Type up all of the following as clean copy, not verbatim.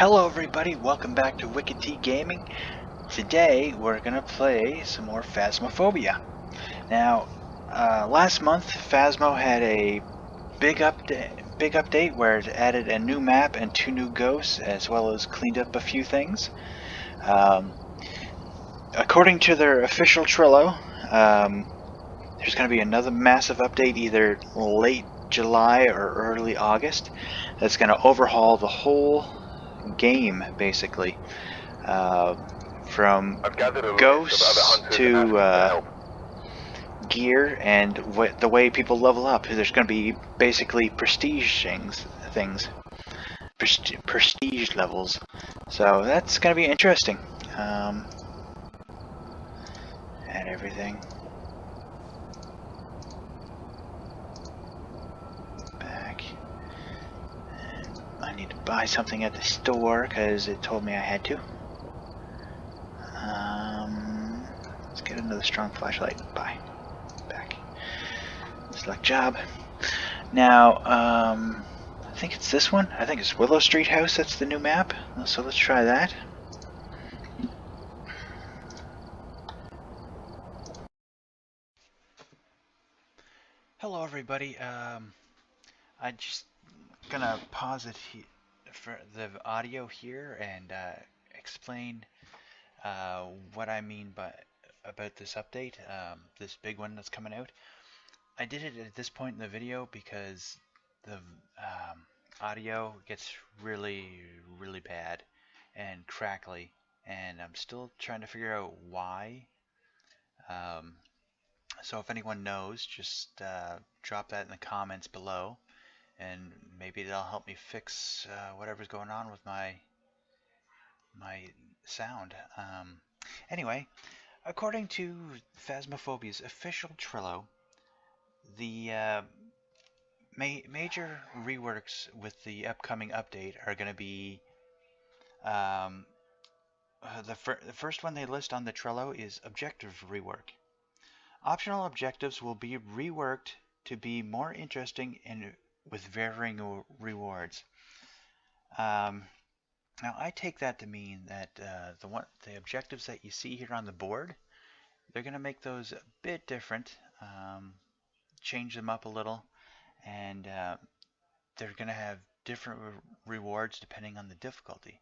Hello everybody, welcome back to Wicked T Gaming. Today we're gonna play some more Phasmophobia. Now, last month Phasmo had a big update where it added a new map and 2 new ghosts, as well as cleaned up a few things. According to their official Trello, there's gonna be another massive update either late July or early August that's gonna overhaul the whole game, basically. From ghosts to gear and the way people level up. There's going to be basically prestige things, prestige levels. So that's going to be interesting. And everything. Back. And I need to buy something at the store because it told me I had to. Let's get another strong flashlight. Bye. Back. Select job. Now, I think it's this one. I think it's Willow Street House. That's the new map. So let's try that. Hello, everybody. I'm just gonna pause it for the audio here and explain what I mean about this update, this big one that's coming out. I did it at this point in the video because the audio gets really bad and crackly, and I'm still trying to figure out why. So if anyone knows, just drop that in the comments below, and maybe that'll help me fix whatever's going on with my sound. Anyway, according to Phasmophobia's official Trello, the major reworks with the upcoming update are going to be the first one they list on the Trello is objective rework. Optional objectives will be reworked to be more interesting and with varying rewards. Now I take that to mean that the objectives that you see here on the board, they're going to make those a bit different, change them up a little, and they're going to have different rewards depending on the difficulty.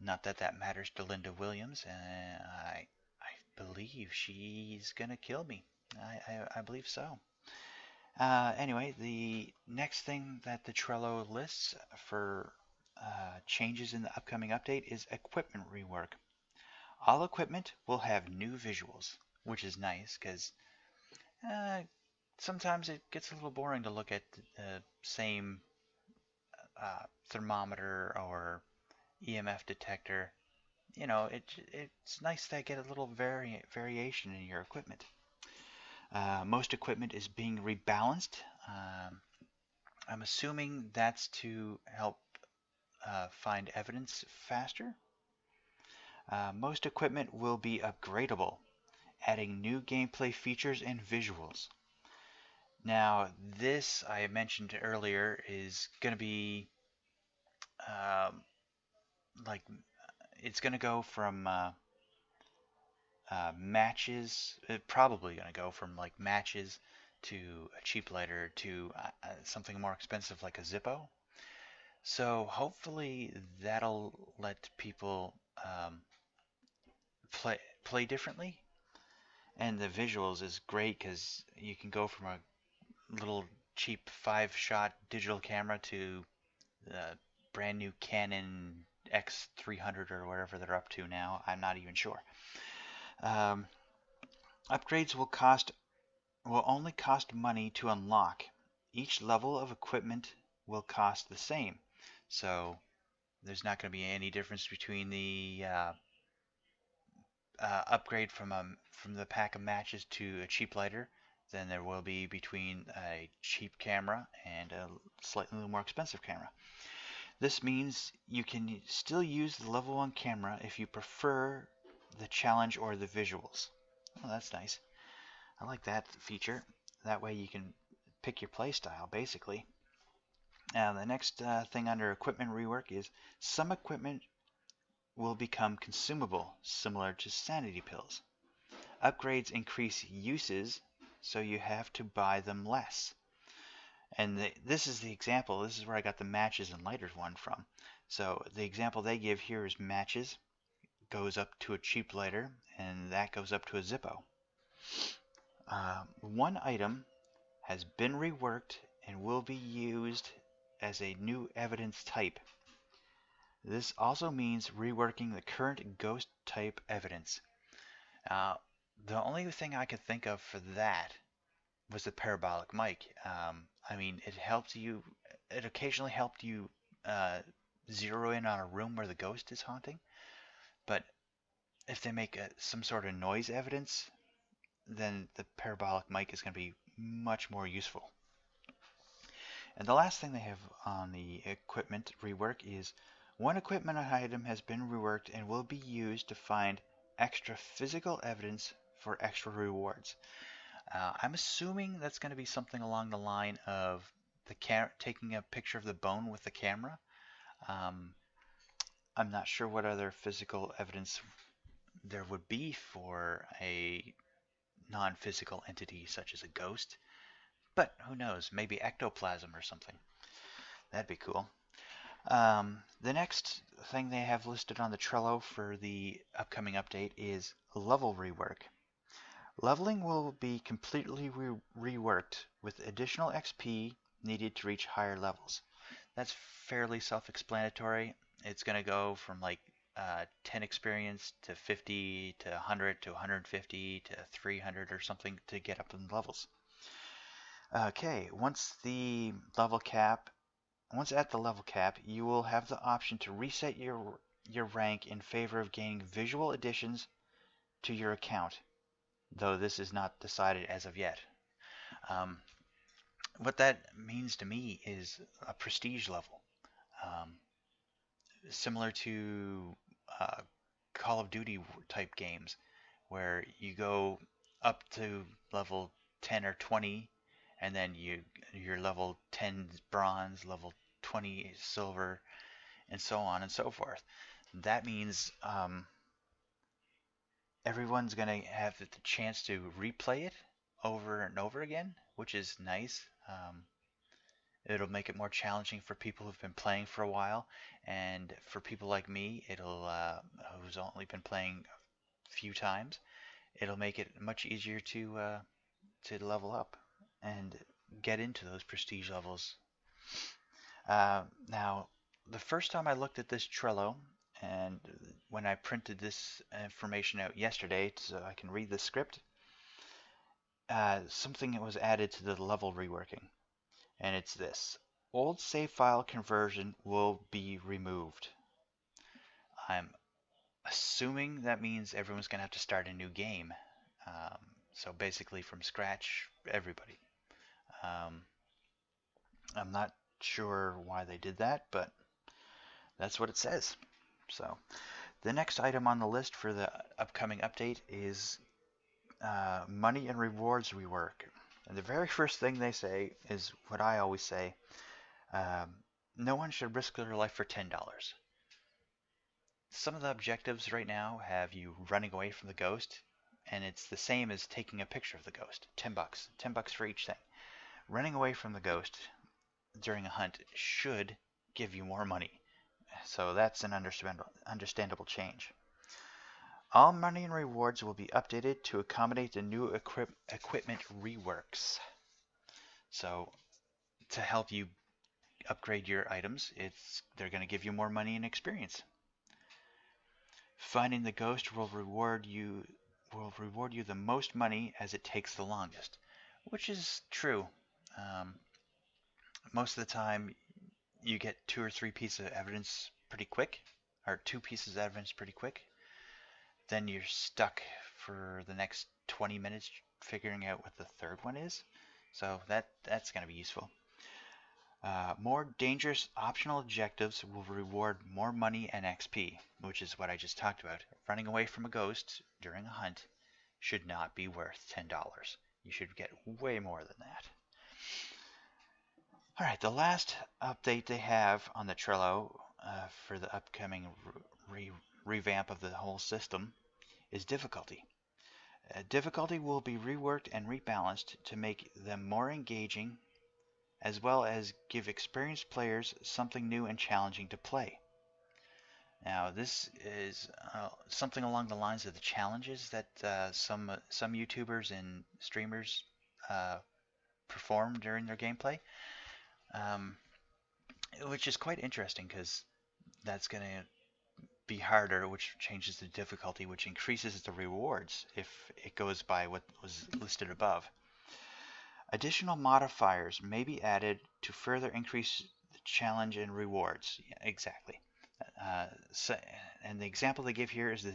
Not that that matters to Linda Williams. I believe she's going to kill me. I believe so. Anyway, the next thing that the Trello lists for changes in the upcoming update is equipment rework. All equipment will have new visuals, which is nice because sometimes it gets a little boring to look at the same thermometer or EMF detector. You know, it's nice to get a little variation in your equipment. Most equipment is being rebalanced. I'm assuming that's to help find evidence faster. Most equipment will be upgradable, adding new gameplay features and visuals. Now, this I mentioned earlier is going to be like it's going to go from matches. Probably going to go from like matches to a cheap lighter to something more expensive like a Zippo. So hopefully that'll let people play differently. And the visuals is great because you can go from a little cheap 5-shot digital camera to the brand new Canon X300 or whatever they're up to now. I'm not even sure. Upgrades will only cost money to unlock. Each level of equipment will cost the same. So there's not going to be any difference between the upgrade from the pack of matches to a cheap lighter than there will be between a cheap camera and a slightly more expensive camera. This means you can still use the level 1 camera if you prefer the challenge or the visuals. Oh, that's nice. I like that feature. That way you can pick your playstyle, basically. Now, the next thing under equipment rework is some equipment will become consumable, similar to sanity pills. Upgrades increase uses, so you have to buy them less. And this is the example. This is where I got the matches and lighters one from. So the example they give here is matches goes up to a cheap lighter, and that goes up to a Zippo. One item has been reworked and will be used as a new evidence type. This also means reworking the current ghost type evidence. Uh, the only thing I could think of for that was the parabolic mic. I mean, it occasionally helped you uh, zero in on a room where the ghost is haunting, but if they make some sort of noise evidence, then the parabolic mic is going to be much more useful. And the last thing they have on the equipment rework is one equipment item has been reworked and will be used to find extra physical evidence for extra rewards. I'm assuming that's going to be something along the line of taking a picture of the bone with the camera. Um, I'm not sure what other physical evidence there would be for a non-physical entity such as a ghost, but who knows? Maybe ectoplasm or something. That'd be cool. The next thing they have listed on the Trello for the upcoming update is level rework. Leveling will be completely reworked with additional XP needed to reach higher levels. That's fairly self-explanatory. It's going to go from like 10 experience to 50 to 100 to 150 to 300 or something to get up in levels. Okay, once at the level cap, you will have the option to reset your rank in favor of gaining visual additions to your account, though this is not decided as of yet. Um, what that means to me is a prestige level, um, similar to uh, Call of Duty type games, where you go up to level 10 or 20, and then you're level 10 bronze, level 20 silver, and so on and so forth. That means everyone's going to have the chance to replay it over and over again, which is nice. It'll make it more challenging for people who've been playing for a while, and for people like me, who's only been playing a few times, it'll make it much easier to level up and get into those prestige levels. Now, the first time I looked at this Trello, and when I printed this information out yesterday so I can read the script, something was added to the level reworking, and it's this. Old save file conversion will be removed. I'm assuming that means everyone's going to have to start a new game. Um, so basically from scratch, everybody. Um, I'm not sure why they did that, but that's what it says. So the next item on the list for the upcoming update is money and rewards rework. And the very first thing they say is what I always say. No one should risk their life for $10. Some of the objectives right now have you running away from the ghost, and it's the same as taking a picture of the ghost. 10 bucks. 10 bucks for each thing. Running away from the ghost during a hunt should give you more money. So that's an understandable change. All money and rewards will be updated to accommodate the new equipment reworks. So to help you upgrade your items, they're going to give you more money and experience. Finding the ghost will reward you the most money as it takes the longest, which is true. Most of the time, you get 2 or 3 pieces of evidence pretty quick, or 2 pieces of evidence pretty quick. Then you're stuck for the next 20 minutes figuring out what the third one is. So that's going to be useful. More dangerous optional objectives will reward more money and XP, which is what I just talked about. Running away from a ghost during a hunt should not be worth $10. You should get way more than that. Alright, the last update they have on the Trello for the upcoming re revamp of the whole system is difficulty. Difficulty will be reworked and rebalanced to make them more engaging, as well as give experienced players something new and challenging to play. Now, this is something along the lines of the challenges that some YouTubers and streamers uh, perform during their gameplay, um, which is quite interesting because that's going to be harder, which changes the difficulty, which increases the rewards if it goes by what was listed above. Additional modifiers may be added to further increase the challenge and rewards. Yeah, exactly. So, and the example they give here is the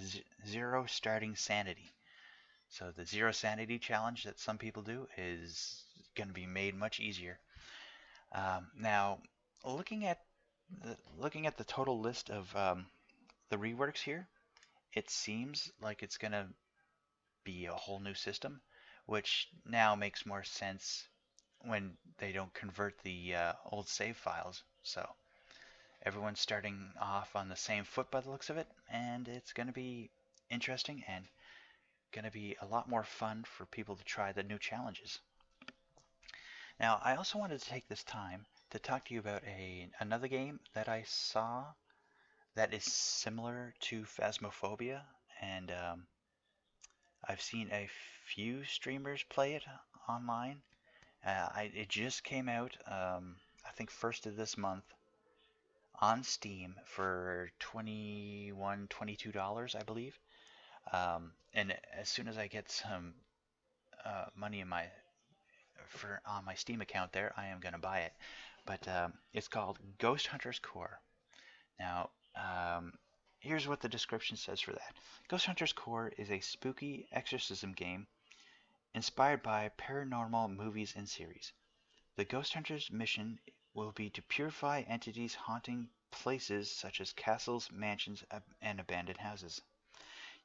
zero starting sanity. So the zero sanity challenge that some people do is going to be made much easier. Now, looking at the total list of the reworks here, it seems like it's going to be a whole new system, which now makes more sense when they don't convert the old save files. So everyone's starting off on the same foot by the looks of it, and it's going to be interesting and going to be a lot more fun for people to try the new challenges. Now, I also wanted to take this time to talk to you about another game that I saw that is similar to Phasmophobia, and I've seen a few streamers play it online. It just came out, I think, first of this month on Steam for $21, $22, I believe. And as soon as I get some money in my on my Steam account there, I am going to buy it. But it's called Ghost Hunters Corp. Now, here's what the description says for that. Ghost Hunters Corp is a spooky exorcism game inspired by paranormal movies and series. The Ghost Hunters' mission will be to purify entities haunting places such as castles, mansions, and abandoned houses.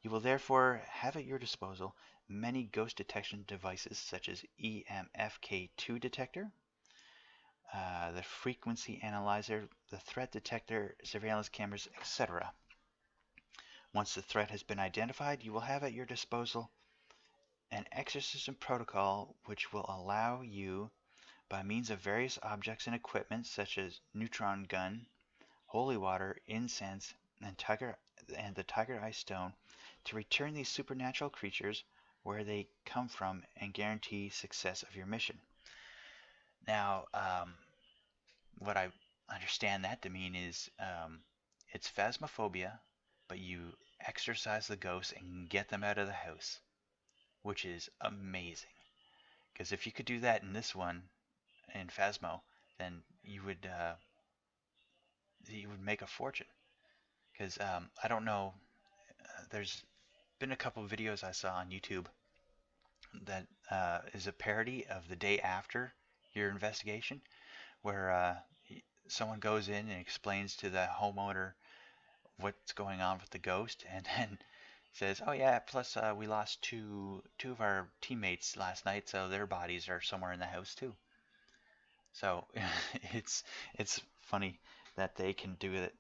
You will therefore have at your disposal many ghost detection devices such as EMFK2 detector, the frequency analyzer, the threat detector, surveillance cameras, etc. Once the threat has been identified, you will have at your disposal an exorcism protocol which will allow you, by means of various objects and equipment such as neutron gun, holy water, incense, and the tiger eye stone, to return these supernatural creatures where they come from and guarantee success of your mission. Now, what I understand that to mean is it's Phasmophobia, but you exorcise the ghosts and get them out of the house, which is amazing. Because if you could do that in this one, in Phasmo, then you would make a fortune. Because I don't know, there's been a couple of videos I saw on YouTube that is a parody of the day after your investigation, where someone goes in and explains to the homeowner what's going on with the ghost, and then says, "Oh yeah, plus we lost two of our teammates last night, so their bodies are somewhere in the house too." So it's funny that they can do it.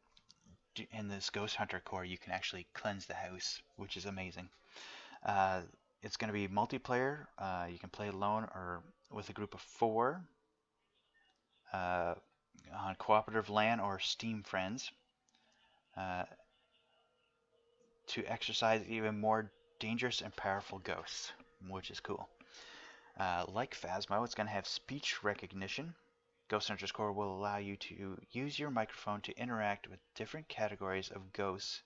In this Ghost Hunter core, you can actually cleanse the house, which is amazing. Uh, it's going to be multiplayer. You can play alone or with a group of 4 uh, on cooperative LAN or Steam friends uh, to exercise even more dangerous and powerful ghosts, which is cool. Like Phasmo, it's going to have speech recognition. Ghost Hunters Core will allow you to use your microphone to interact with different categories of ghosts.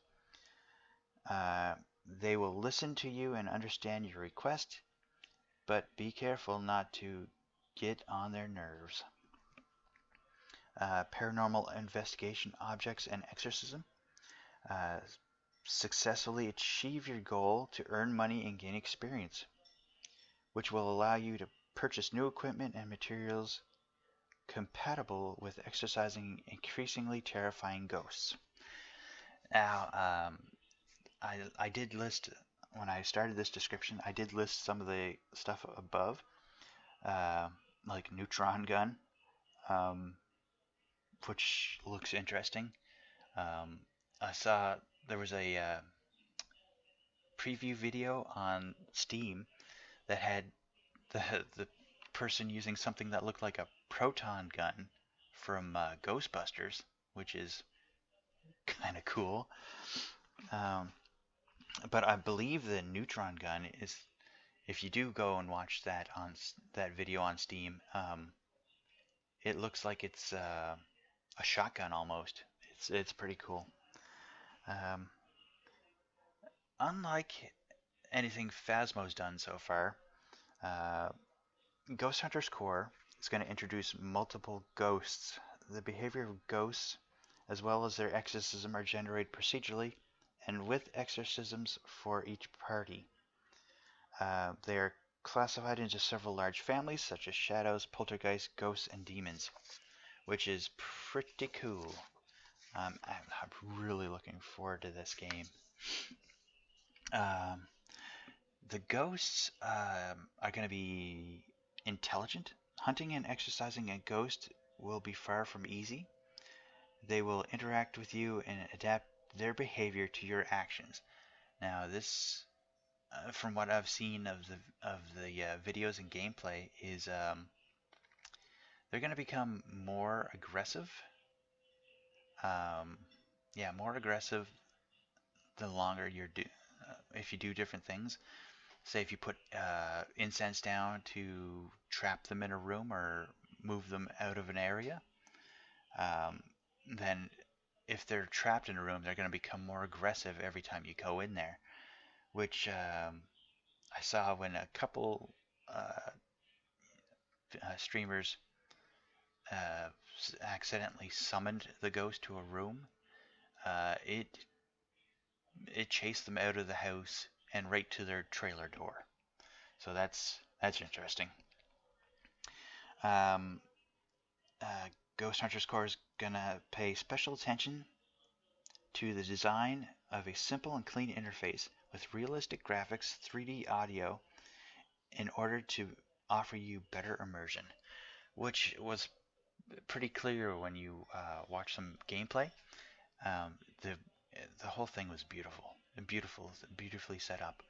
They will listen to you and understand your request, but be careful not to get on their nerves. Paranormal investigation objects and exorcism. Uh, Successfully achieve your goal to earn money and gain experience, which will allow you to purchase new equipment and materials compatible with exercising increasingly terrifying ghosts. Now, I did list, when I started this description, I did list some of the stuff above, uh, like neutron gun. um, which looks interesting. I saw there was a preview video on Steam that had the the person using something that looked like a proton gun from Ghostbusters, which is kind of cool. Um, but I believe the neutron gun is, if you do go and watch that on that video on Steam, it looks like it's a shotgun almost. It's pretty cool. Um, Unlike anything Phasmo's done so far, uh, Ghost Hunters Core is going to introduce multiple ghosts. The behavior of ghosts, as well as their exorcism, are generated procedurally and with exorcisms for each party. They are classified into several large families, such as shadows, poltergeists, ghosts, and demons, which is pretty cool. I'm really looking forward to this game. Um, the ghosts are going to be intelligent. Hunting and exercising a ghost will be far from easy. They will interact with you and adapt their behavior to your actions. Now, this, from what I've seen of the videos and gameplay, is they're going to become more aggressive. Yeah, more aggressive the longer you're if you do different things. Say if you put incense down to trap them in a room or move them out of an area, um, then if they're trapped in a room, they're going to become more aggressive every time you go in there. Which I saw when a couple streamers uh, accidentally summoned the ghost to a room. It chased them out of the house and right to their trailer door. So that's interesting. Um, Ghost Hunters Core is gonna pay special attention to the design of a simple and clean interface with realistic graphics, 3D audio, in order to offer you better immersion, which was pretty clear when you watch some gameplay. Um, the the whole thing was beautifully set up.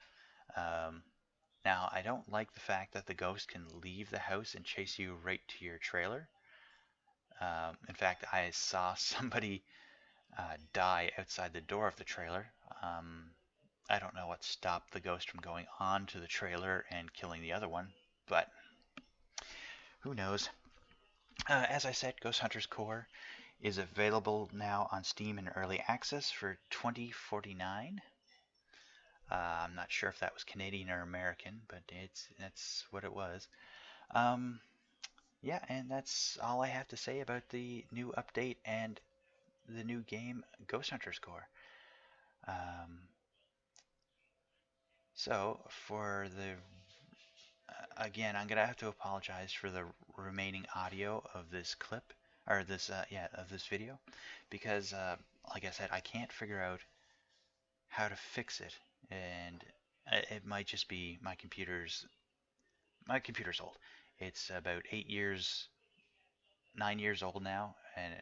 Um, Now, I don't like the fact that the ghost can leave the house and chase you right to your trailer. In fact, I saw somebody die outside the door of the trailer. I don't know what stopped the ghost from going on to the trailer and killing the other one, but who knows. As I said, Ghost Hunters Core is available now on Steam in early access for $20.49. I'm not sure if that was Canadian or American, but that's what it was. Um, yeah, and that's all I have to say about the new update and the new game, Ghost Hunters Core. Um, so for the again, I'm gonna have to apologize for the remaining audio of this clip or this of this video because like I said, I can't figure out how to fix it, and it might just be my computer's old. It's about 9 years old now, and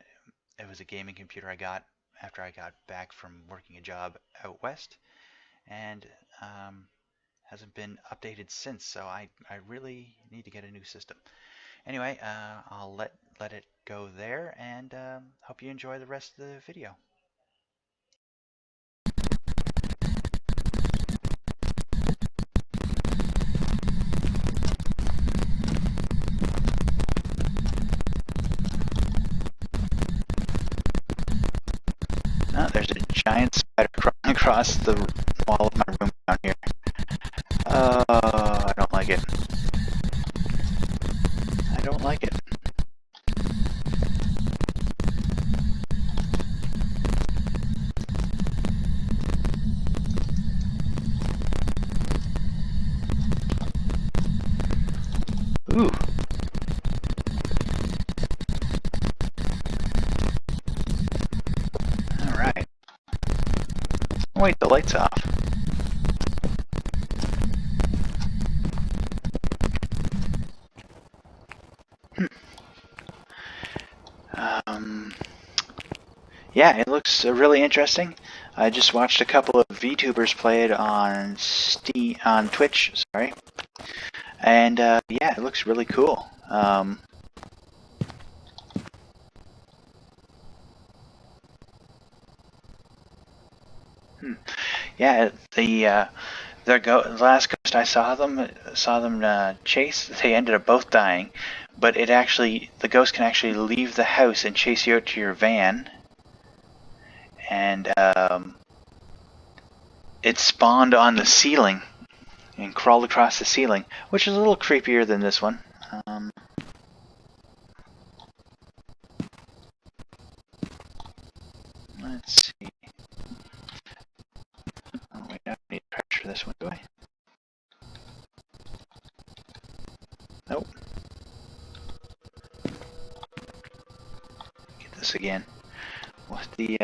it was a gaming computer I got after I got back from working a job out west, and hasn't been updated since. So I really need to get a new system. Anyway, I'll let it go there, and hope you enjoy the rest of the video. Oh, there's a giant spider crawling across the wall of my room down here. Oh, I don't like it. I don't like it. Ooh. Alright. Wait, the light's off. Yeah, it looks really interesting. I just watched a couple of VTubers play it on on Twitch, sorry, and yeah, it looks really cool. Yeah, the last ghost I saw them chase. They ended up both dying, but the ghost can actually leave the house and chase you out to your van, and it spawned on the ceiling and crawled across the ceiling, which is a little creepier than this one. Let's see. Oh wait, I don't need pressure for this one, do I? Nope. Get this again. With the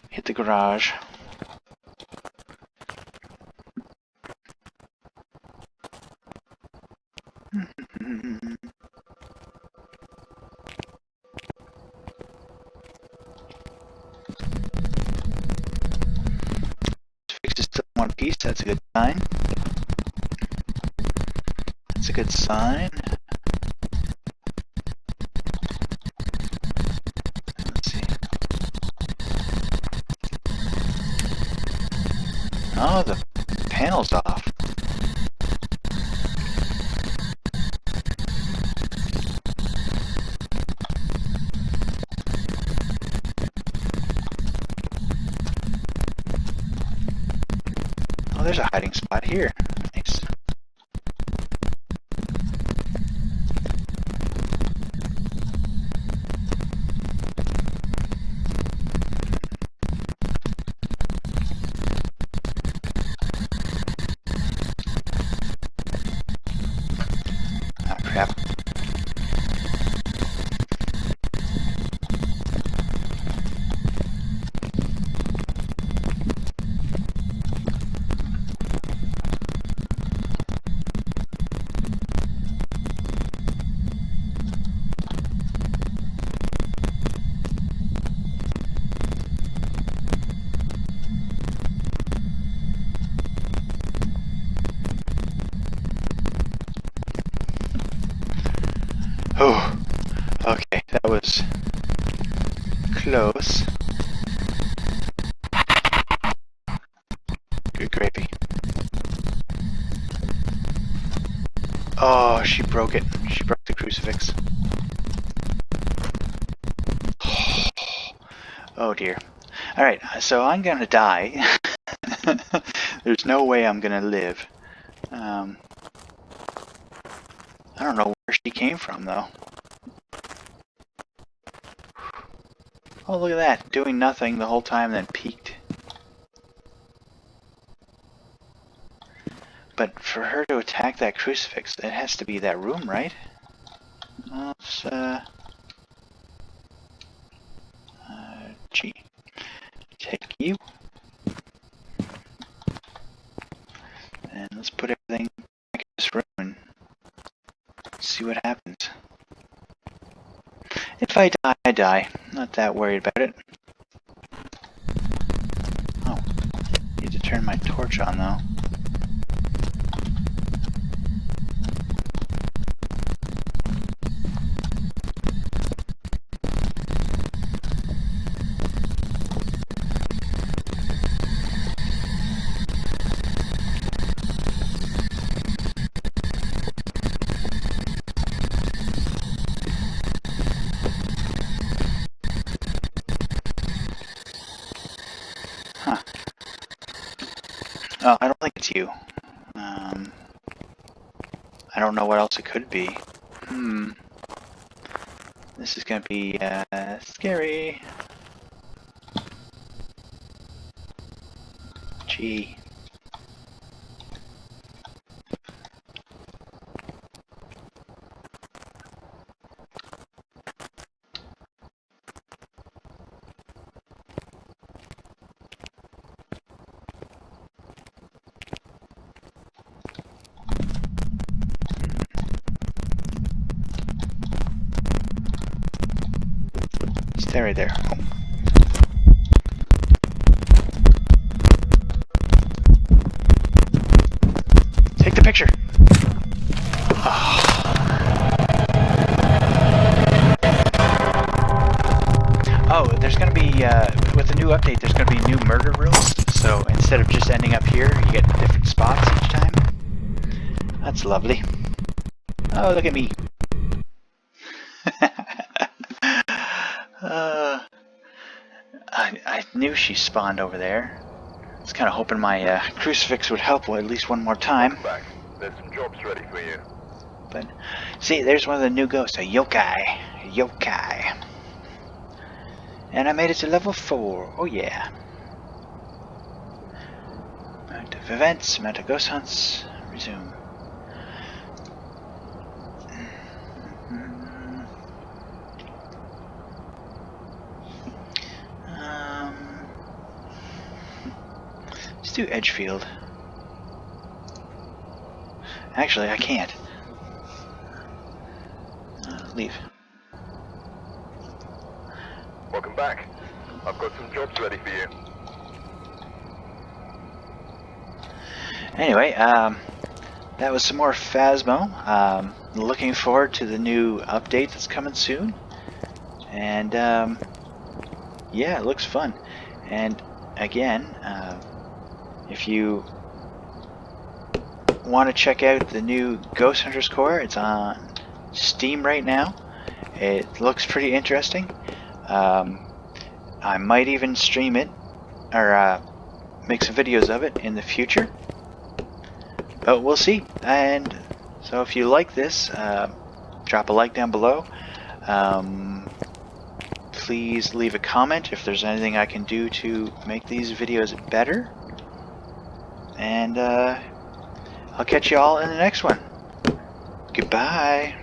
hit the garage. Fix is still in one piece. That's a good sign. That's a good sign. Let's see. Oh, the panel's off. Oh, there's a hiding spot here. Nice. Oh, crap. Oh, okay, that was close. Good gravy. Oh, she broke it. She broke the crucifix. Oh dear. Alright, so I'm gonna die. There's no way I'm gonna live. I don't know where she came from, though. Oh, look at that. Doing nothing the whole time, then peeked. But for her to attack that crucifix, it has to be that room, right? Let's, G. Take you. And let's put everything back in this room and see what happens. If I die, I die. Not that worried about it. Oh, need to turn my torch on though. Huh. Oh, I don't think it's you. I don't know what else it could be. This is gonna be, scary. Gee. Stay right there. Oh. Take the picture. Oh, there's going to be, with the new update, there's going to be new murder rooms. So instead of just ending up here, you get different spots each time. That's lovely. Oh, look at me. I knew she spawned over there. I was kind of hoping my crucifix would help at least one more time. There's some jobs ready for you. But see, there's one of the new ghosts, a yokai. Yokai. And I made it to level 4. Oh yeah. Amount of events, amount of ghost hunts. Resume. Let's do Edgefield. Actually, I can't. Leave. Welcome back. I've got some jobs ready for you. Anyway, that was some more Phasmo. Looking forward to the new update that's coming soon. And yeah, it looks fun. And again, if you want to check out the new Ghost Hunters Corp, it's on Steam right now. It looks pretty interesting. I might even stream it or make some videos of it in the future, but we'll see. And so if you like this, drop a like down below. Please leave a comment if there's anything I can do to make these videos better. And I'll catch you all in the next one. Goodbye.